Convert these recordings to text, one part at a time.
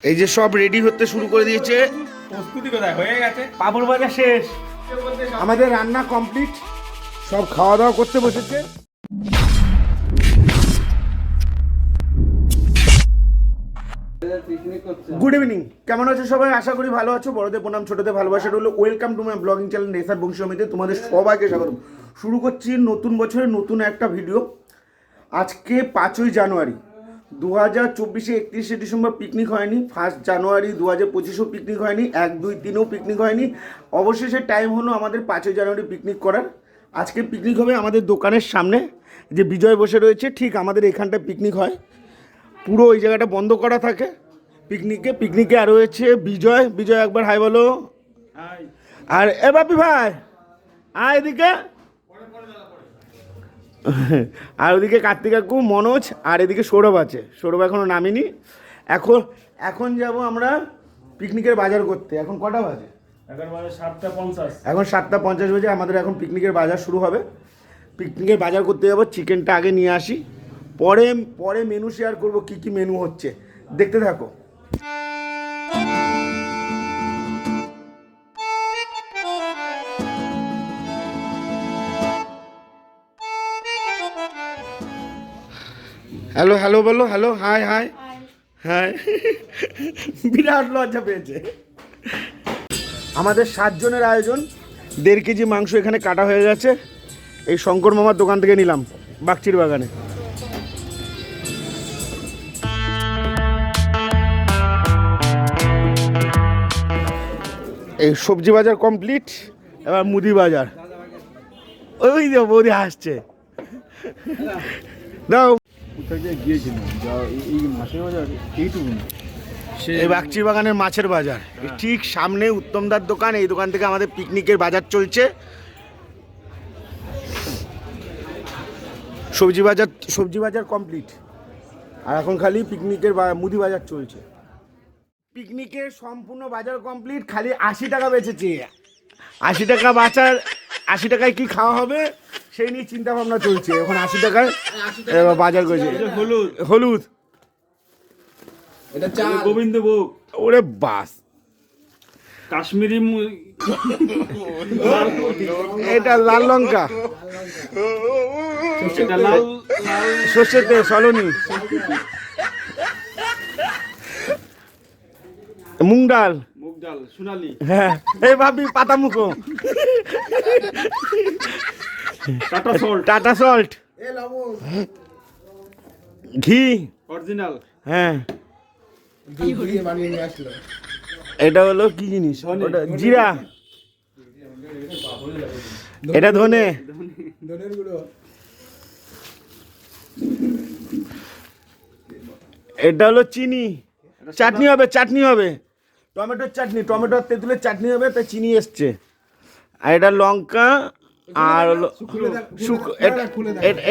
এই যে সব রেডি হতে শুরু করে দিয়েছে। প্রস্তুতি কোথায় হয়ে গেছে? পাঁপড় ভাজা শেষ, আমাদের রান্না কমপ্লিট, সব খাওয়া দাওয়া করতে বসেছে। গুড ইভিনিং, কেমন আছো সবাই? আশা করি ভালো আছো। বড়দের প্রণাম, ছোটদের ভালোবাসা রইলো। Welcome to my blogging channel Nesar Banshi Samiti. তোমাদের সবাইকে স্বাগত। শুরু করছি নতুন বছরের নতুন একটা ভিডিও। আজকে 5ই জানুয়ারি 2024, 31শে ডিসেম্বর পিকনিক হয়নি, 1 জানুয়ারি 2025ও পিকনিক হয়নি, 1, 2, 3ও পিকনিক হয়নি। অবশেষে টাইম হলো আমাদের 5ই জানুয়ারি পিকনিক করার। আজকে পিকনিক হবে আমাদের দোকানের সামনে, যে বিজয় বসে রয়েছে ঠিক আমাদের এখানটায় পিকনিক হয়। পুরো ওই জায়গাটা বন্ধ করা থাকে পিকনিকে আর রয়েছে বিজয় একবার হাই বলো। আর এ বাপি ভাই আয় এদিকে। আর ওদিকে কার্তিক কাকু, মনোজ, আর এদিকে সৌরভ আছে। সৌরভ এখনও নামিনি। এখন যাব আমরা পিকনিকের বাজার করতে। এখন কটা বাজে? এখন 7:50 বাজে। আমাদের এখন পিকনিকের বাজার শুরু হবে। পিকনিকের বাজার করতে যাবো। চিকেনটা আগে নিয়ে আসি, পরে মেনু শেয়ার করব কি কি মেনু হচ্ছে, দেখতে থাকো। হ্যালো হ্যালো বলো, হ্যালো, হাই হাই হাই। বিরাট লজ্জা পেয়েছে। আমাদের 7 জনের আয়োজন। 1.5 কেজি মাংস এখানে কাটা হয়ে গেছে। এই শঙ্কর মামার দোকান থেকে নিলাম, বাগচির বাগানে। এই সবজি বাজার কমপ্লিট, এবার মুদি বাজার। ওই যে বৌদি হাসছে, দাও। এই বাগচির বাগানের মাছের বাজার, ঠিক সামনে উত্তমদার দোকান। এই দোকান থেকে আমাদের পিকনিকের বাজার চলছে। সবজি বাজার কমপ্লিট, আর এখন খালি পিকনিকের মুদি বাজার চলছে। পিকনিকের সম্পূর্ণ বাজার কমপ্লিট, খালি 80 টাকা বেঁচেছে। 80 টাকা বাঁচার, 80 টাকায় কি খাওয়া হবে সেই নিয়ে চিন্তা ভাবনা চলছে। এখন 80 টাকায় বাজার করেছে। হলুদ, এটা চাল, গোবিন্দভোগ, ওরে বাস, কাশ্মীরি, এটা লাল লঙ্কা, এটা লাল সর্ষের তেল, সলনি, মুগ ডাল, সোনালি, হ্যাঁ এই ভাবি পাতা মুখো, টাটা সল্ট, ঘি অরিজিনাল, হ্যাঁ। এটা হলো কি জিনিস? ওটা জিরা, এটা ধনে, এটা হলো চিনি। চাটনি হবে টমেটোর চাটনি, টমেটোর তেঁতুলের চাটনি হবে, তাই চিনি এসছে। আর এটা লঙ্কা, আর হলো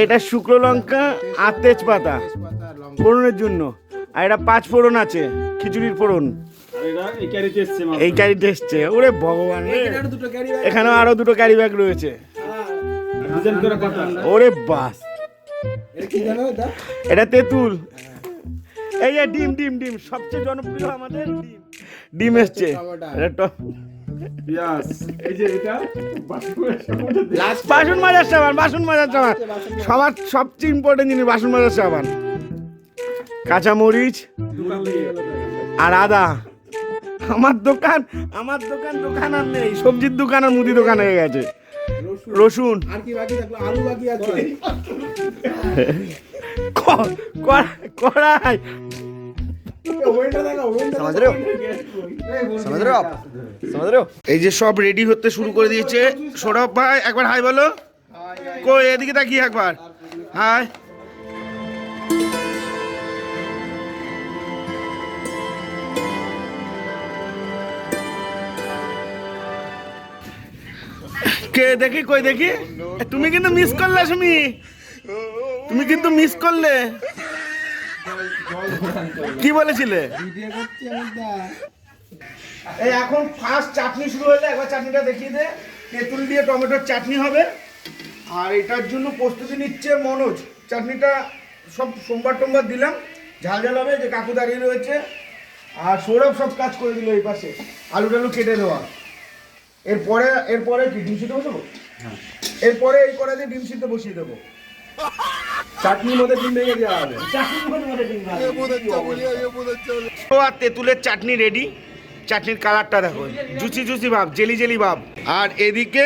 এটা শুকনো লঙ্কা আর তেজপাতা ফোড়নের জন্য। আর এটা 5 ফোড়ন আছে, খিচুড়ির ফোড়ন। এই ক্যারিতে এসছে। ওরে ভগবান, এখানে আরো 2টো ক্যারি ব্যাগ রয়েছে। ওরে বাস, এটা তেঁতুল। এই যে ডিম সবচেয়ে জনপ্রিয় আমাদের ডিম এসছে। বাসন মাজার সাবান, সবার সবচেয়ে ইম্পর্টেন্ট জিনিস বাসন মাজার সাবান। কাঁচামরিচ আর আদা। আমার দোকান আর নেই, সবজির দোকান আর মুদি দোকান হয়ে গেছে। রসুন, কড়াই। এই যে সব রেডি হতে শুরু করে দিয়েছে। সৌরভ ভাই একবার হাই বলো। কই এদিকে তাকিয়ে একবার হাই। কে দেখি, কই দেখি। তুমি কিন্তু মিস করলে, তুমি কিন্তু মিস করলে। কি বলেছিলে? এই এখন ফার্স্ট চাটনি শুরু হলে, একবার চাটনিটা দেখিয়ে দে। তেঁতুল দিয়ে টমেটোর চাটনি হবে। আর এটার জন্য প্রস্তুতি নিচ্ছে মনোজ। চাটনিটা সব সোমবার দিলাম, ঝাল হবে। যে কাকু দাঁড়িয়ে রয়েছে, আর সৌরভ সব কাজ করে দিল এই পাশে, আলু টালু কেটে দেওয়া। এরপরে কি ডিম সিদ্ধ বসাবো? এরপরে এই কড়াইতে ডিম সিদ্ধ বসিয়ে দেবো। চাটনির মধ্যে ডিম ভেঙে দেওয়া হবে। ও আর তেঁতুলের চাটনি রেডি। চাটনির কালারটা দেখো, জুসি জুসি ভাব, জেলি জেলি ভাব। আর এদিকে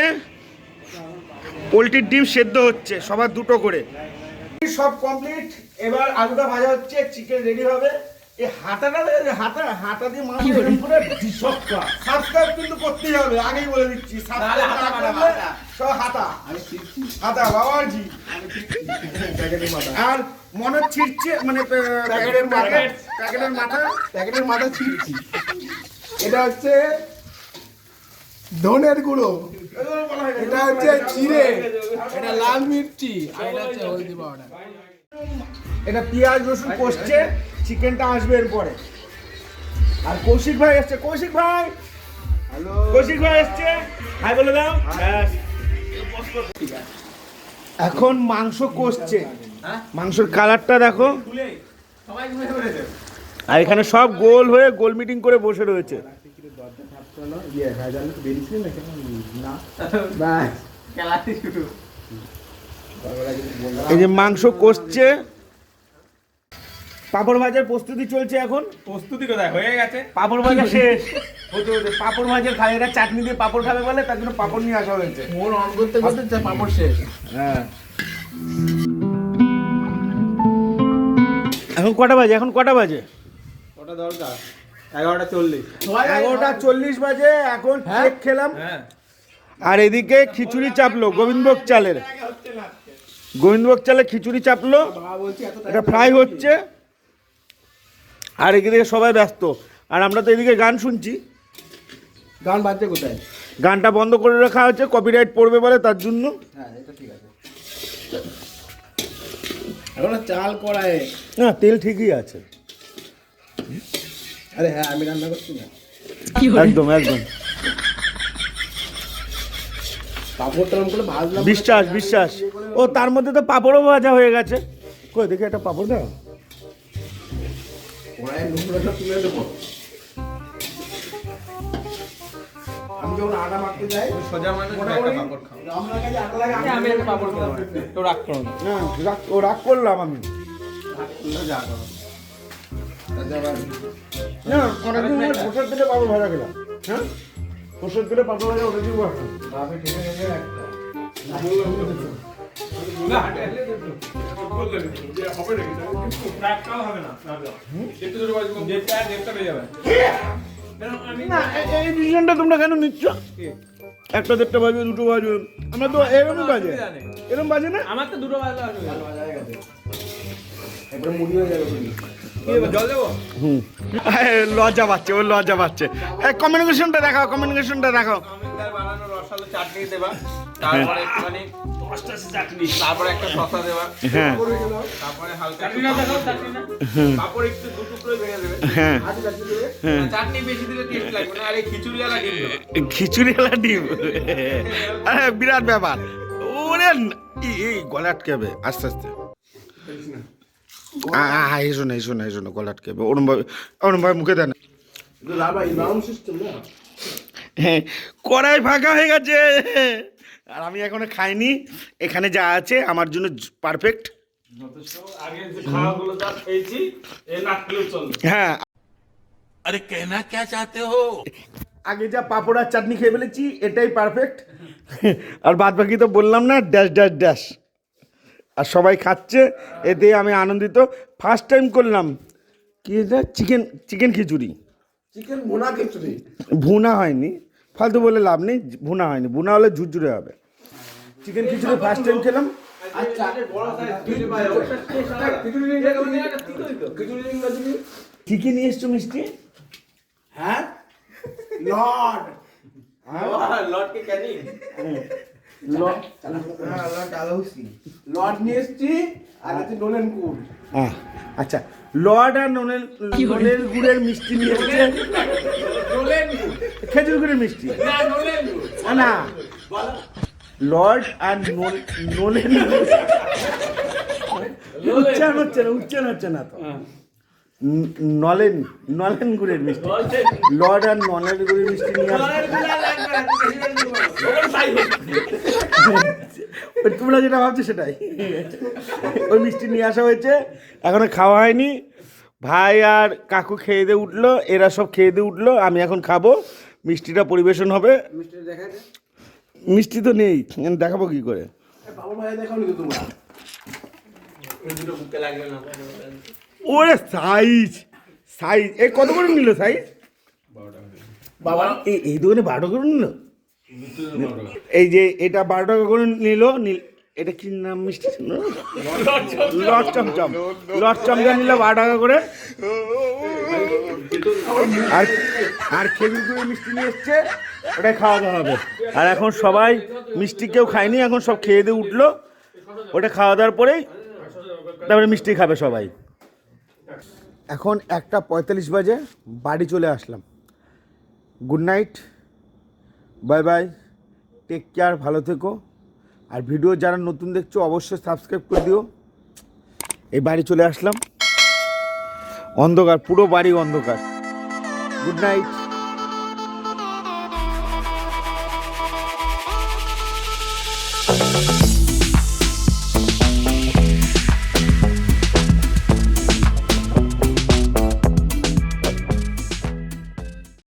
পোলট্রির ডিম সেদ্ধ হচ্ছে, সবার দুটো করে। সব কমপ্লিট। এবার আলুটা ভাজা হচ্ছে, চিকেন রেডি হবে। এই হাতা দিয়ে মাছ এরকম করে ডিসক্কা। সাবস্ক্রাইব কিন্তু করতেই হবে, আগেই বলে দিচ্ছি। সাবস্ক্রাইব না করলে সব হাতা বাবাজি। আর মনে ছিটছে, মানে প্যাকেটের মাথা ছিটছি। এটা হচ্ছে ধনের গুঁড়ো, এটা হচ্ছে জিরে, এটা লাল মির্চি, আর এটা হচ্ছে হলদি পাউডার। এটা পেঁয়াজ রসুন কষছে, চিকেনটা আসবে এরপরে। আর কৌশিক ভাই এসছে, কৌশিক ভাই এসছে, হাই বলে দাও। এখন মাংস কষছে, মাংসের কালারটা দেখো। আর এখানে সব গোল হয়ে গোল মিটিং করে বসে রয়েছে। এই যে মাংস কষছে, পাপড় ভাজার প্রস্তুতি চলছে। এখন প্রস্তুতি কোথায় হয়ে গেছে? পাপড় ভাজা শেষ হতে হতে পাপড় ভাজার খায়, এরা চাটনি দিয়ে পাপড় খাবে বলে তার জন্য পাপড় নিয়ে আসা হয়েছে। ফোন অন করতে করতে পাপড় শেষ। হ্যাঁ, এখন কটা বাজে? ওটা দরকার 11:40। 11:40 বাজে। এখন কেক খেলাম। হ্যাঁ, আর এদিকে খিচুড়ি চাপলো গোবিন্দভোগ চালের খিচুড়ি চাপলো, এটা ফ্রাই হচ্ছে। আর এদিকে সবাই ব্যস্ত, আর আমরা তো এদিকে গান শুনছি। গান বাজছে কোথায়? গানটা বন্ধ করে রাখা হচ্ছে, কপিরাইট পড়বে বলে, তার জন্য। হ্যাঁ, এটা ঠিক আছে। এখন চাল কড়াই। না, তেল ঠিকই আছে। আরে হ্যাঁ, আমি রান্না করছি না। একদম পাপড় টাম করে ভাজলাম। বিশ্বাস। ও তার মধ্যে তো পাঁপড়ও ভাজা হয়ে গেছে। কই দেখি একটা পাঁপড় দাও। কড়াই নুনটা তুলে দেবো। আমি যখন আটা মাখতে যাই, সোজা মানুষ একটা পাপড় খাও। আমার কাছে আটা লাগে, আমি একটা পাপড় খেলাম, তো রাগ করো না। রাগ করলাম আমি। যা করো। না, অনেকদিন ধরে বছর থেকে পাঁপড় ভাজা খেলাম। হ্যাঁ, বছর থেকে পাঁপড় ভাজা অনেকদিন বসে। আমি ঠেকে ঠেকে একটা। রাগটাও হবে না। একটু জোরে বাজবে, দেড়টা বেজে যাবে। না, এই ডিসিশনটা তোমরা কেন নিচ্ছ? 1-1:30 বাজবে, 2 বাজবে, আমরা তো এরকম বাজে না। আমার তো দুটো বাজলে হবে। একবার মুড়ি হয়ে যাবে মুড়ি। কি দেবো, জল দেবো? লজ্জা পাচ্ছে। কমিউনিকেশনটা দেখাও। আমের বানানো রসালো চাটনি দেবা, তারপরে একটুখানি চাটনি, তারপরে একটা শসা দেবা, হ্যাঁ তারপরে হালকা পাপড় একটু দু টুকরো ভেঙে দেবে। হ্যাঁ, চাটনি বেশি দিলে টেস্ট লাগবে না। আর এই খিচুড়িওয়ালা ডিম দেবা। খিচুড়িওয়ালা ডিম, আরে বিরাট ব্যাপার। ওরে এই গলা আটকাবে আস্তে। এসো না, গলা আটকাবে। ওরম ভাই মুখে দেন। হ্যাঁ, কড়াই ফাঁকা হয়ে গেছে, আর আমি এখনো খাইনি। এখানে যা আছে আমার জন্য পারফেক্ট। আগে যে খাওয়াগুলো যা খেয়েছি, এই না খেলেও চলবে। হ্যাঁ, अरे कहना क्या चाहते हो? আগে যা পাঁপড় আর চাটনি খেয়ে ফেলেছি, এটাই পারফেক্ট। আর বাদ বাকি তো বললাম না, ড্যাশ। আর সবাই খাচ্ছে, এতে আমি আনন্দিত। ফার্স্ট টাইম করলাম কি এটা, চিকেন খিচুড়ি। চিকেন ভুনা খিচুড়ি। ভুনা হয়নি, ফালতু বলে লাভ নেই। ভুনা হয়নি, ভুনা হলে ঝুরঝুরে হবে। চিকেন খিচুড়ি ফার্স্ট টাইম খেলাম। আচ্ছা, কি কি নিয়ে এসছো মিষ্টি? হ্যাঁ, লর্ড লটকে ক্যানি লর্ড নিয়ে এসছি, আর আছে নোলেন গুড়। আচ্ছা, লর্ড আর নোলের গুড়ের মিষ্টি নিয়ে এসছে। খেজুর গুড়ের মিষ্টি না, লর্ড আর নোলেন উচ্চারণ হচ্ছে না তো। নলেন নলেন গুড়ের মিষ্টি, লর্ড আর নলেন গুড়ের মিষ্টি নিয়ে তোমরা যেটা ভাবছো সেটাই, ওই মিষ্টি নিয়ে আসা হয়েছে, এখনো খাওয়া হয়নি। ভাই আর কাকু খেয়ে দিয়ে উঠলো, এরা সব খেয়ে দিয়ে উঠলো, আমি এখন খাবো, মিষ্টিটা পরিবেশন হবে। মিষ্টি তো নেই, দেখাবো কি করে? ওরে সাইজ সাইজ এই কত করে নিল সাইজ? বাবা এই দোকানে 12 টাকা করে নিল। এই যে এটা 12 টাকা করে নিল। এটা কি নাম মিষ্টি? লট চমচম, লট চমচম নিল 12 টাকা করে। আর আর খেজুর গুড়ের মিষ্টি নিয়ে এসছে, ওটা খাওয়া দাওয়া হবে। আর এখন সবাই মিষ্টি কেউ খায়নি, এখন সব খেয়ে দিয়ে উঠলো, ওটা খাওয়া দাওয়ার পরেই তারপরে মিষ্টি খাবে সবাই। এখন 1:45 বাজে, বাড়ি চলে আসলাম। Good night, bye bye, take care, ভালো থেকো। আর ভিডিও যারা নতুন দেখছো অবশ্যই সাবস্ক্রাইব করে দিও। এই বাড়ি চলে আসলাম, অন্ধকার, পুরো বাড়ি অন্ধকার। Good night.